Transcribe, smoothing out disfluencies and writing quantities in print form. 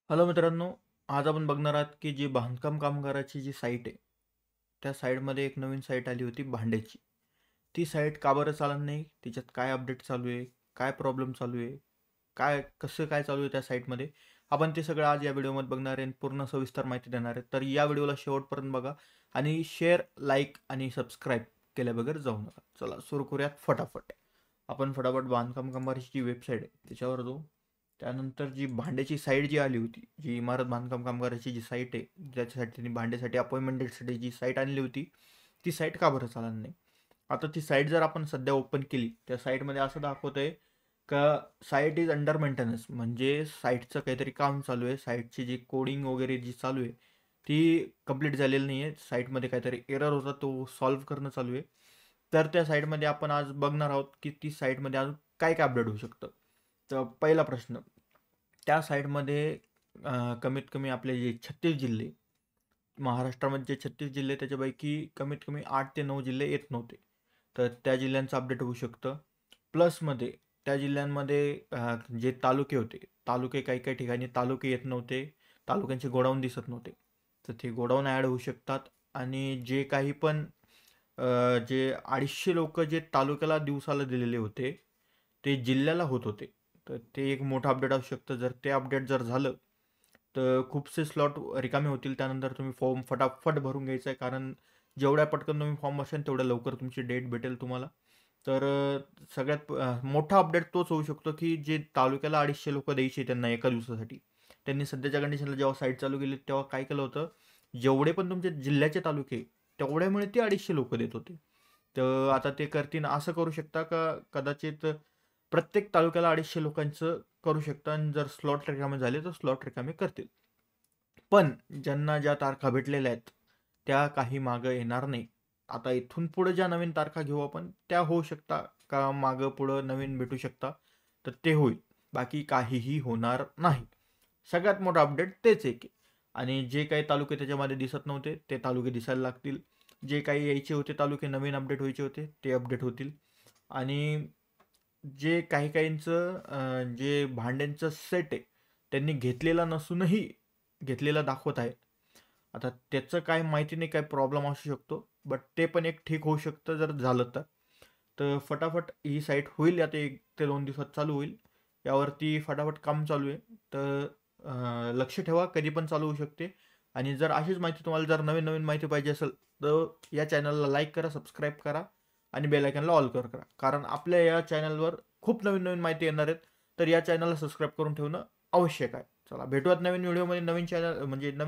Hello मित्रांनो, आज आपण बघणार आहात की जी बांधकाम कामगाराची जी साईट आहे, त्या साईटमध्ये एक नवीन साईट आली होती भांड्याची. ती साईट का बरं चालत नाही? तिच्यात काय अपडेट चालू आहे? काय प्रॉब्लेम चालू आहे? कसं काय चालू आहे त्या साईटमध्ये? आपण ते सगळं आज या व्हिडिओमध्ये बघणार आहे आणि पूर्ण सविस्तर माहिती देणार आहे. तर या व्हिडिओला शेवटपर्यंत बघा आणि शेअर, लाईक आणि सबस्क्राईब केल्या बगैर जाऊ नका. चला सुरू करूयात फटाफट. आपण फटाफट बांधकाम कामगाराची जी वेबसाईट आहे त्याच्यावर जाऊ. त्यानंतर जी भांड्याची साईट जी आली होती, जी इमारत बांधकाम कामगाराची जी साईट आहे, ज्याच्यासाठी त्यांनी भांड्यासाठी अपॉइंटमेंट डेटसाठी जी साईट आणली होती, ती साईट का बरं चालत नाही? आता ती साईट जर आपण सध्या ओपन केली, त्या साईटमध्ये असं दाखवतंय का साईट इज अंडर मेंटेनन्स, म्हणजे साईटचं काहीतरी काम चालू आहे. साईटची जी कोडिंग वगैरे जी चालू आहे, ती कंप्लीट झालेली नाही आहे. साईटमध्ये काहीतरी एरर होता, तो सॉल्व्ह करणं चालू आहे. तर त्या साईटमध्ये आपण आज बघणार आहोत की ती साईटमध्ये अजून काय काय अपडेट होऊ शकतं. तर पहिला प्रश्न, त्या साईटमध्ये कमीत कमी आपले जे 36 जिल्हे, महाराष्ट्रामध्ये जे 36 जिल्हे त्याच्यापैकी कमीत कमी 8 ते 9 जिल्हे येत नव्हते. तर त्या जिल्ह्यांचं अपडेट होऊ शकतं. प्लसमध्ये त्या जिल्ह्यांमध्ये जे तालुके होते, तालुके काही काही ठिकाणी तालुके येत नव्हते, तालुक्यांचे गोडाऊन दिसत नव्हते. तर ते गोडाऊन ॲड होऊ शकतात. आणि जे काही पण जे 250 लोक जे तालुक्याला दिवसाला दिलेले होते, ते जिल्ह्याला होत होते. तर ते एक मोठं अपडेट असू शकतं. जर ते अपडेट जर झालं, तर खूपसे स्लॉट रिकामे होतील. त्यानंतर तुम्ही फॉर्म फटाफट भरून घ्यायचा आहे, कारण जेवढ्या पटकन तुम्ही फॉर्म भरशाल तेवढ्या लवकर तुमची डेट भेटेल तुम्हाला. तर सगळ्यात मोठा अपडेट तोच होऊ शकतो, की जे तालुक्याला 250 लोकं द्यायची त्यांना एका दिवसासाठी. त्यांनी सध्याच्या कंडिशनला जेव्हा साईट चालू केली तेव्हा काय केलं होतं, जेवढे पण तुमचे जिल्ह्याचे तालुके तेवढ्यामुळे ते 250 लोकं देत होते. तर आता ते करतील असं करू शकता का, कदाचित प्रत्येक तालुक्याला 250 लोकांचं करू शकता आणि जर स्लॉट रिकामे झाले तर स्लॉट रिकामे करतील. पण ज्यांना ज्या तारखा भेटलेल्या आहेत, त्या काही मागं येणार नाही. आता इथून पुढे ज्या नवीन तारखा घेऊ आपण, त्या होऊ शकता का मागं पुढं नवीन भेटू शकता, तर ते होईल. बाकी काहीही होणार नाही. सगळ्यात मोठा अपडेट तेच एक आहे. आणि जे काही तालुके त्याच्यामध्ये दिसत नव्हते, ते तालुके दिसायला लागतील. जे काही यायचे होते तालुके नवीन अपडेट व्हायचे होते, ते अपडेट होतील. आणि जे काही काहींचं जे भांड्यांचं सेट आहे, त्यांनी घेतलेला नसूनही घेतलेला दाखवत आहे. आता त्याचं काय माहिती नाही, काय प्रॉब्लेम असू शकतो, बट ते पण एक ठीक होऊ शकतं जर झालं तर. तर फटाफट ही साईट होईल, आता 1 ते 2 दिवसात चालू होईल. यावरती फटाफट काम चालू आहे. तर लक्ष ठेवा, कधी पण चालू होऊ शकते. आणि जर अशीच माहिती तुम्हाला जर नवीन नवीन माहिती पाहिजे असेल, तर या चॅनलला लाईक करा, सबस्क्राईब करा आणि बेल आयकॉनला ऑल करा. कारण आपल्या या चॅनलवर खूप नवीन नवीन माहिती येणार आहेत. तर या चॅनलला सबस्क्राईब करून ठेवणं आवश्यक आहे. चला भेटूयात नवीन व्हिडिओमध्ये, नवीन चॅनल म्हणजे नवीन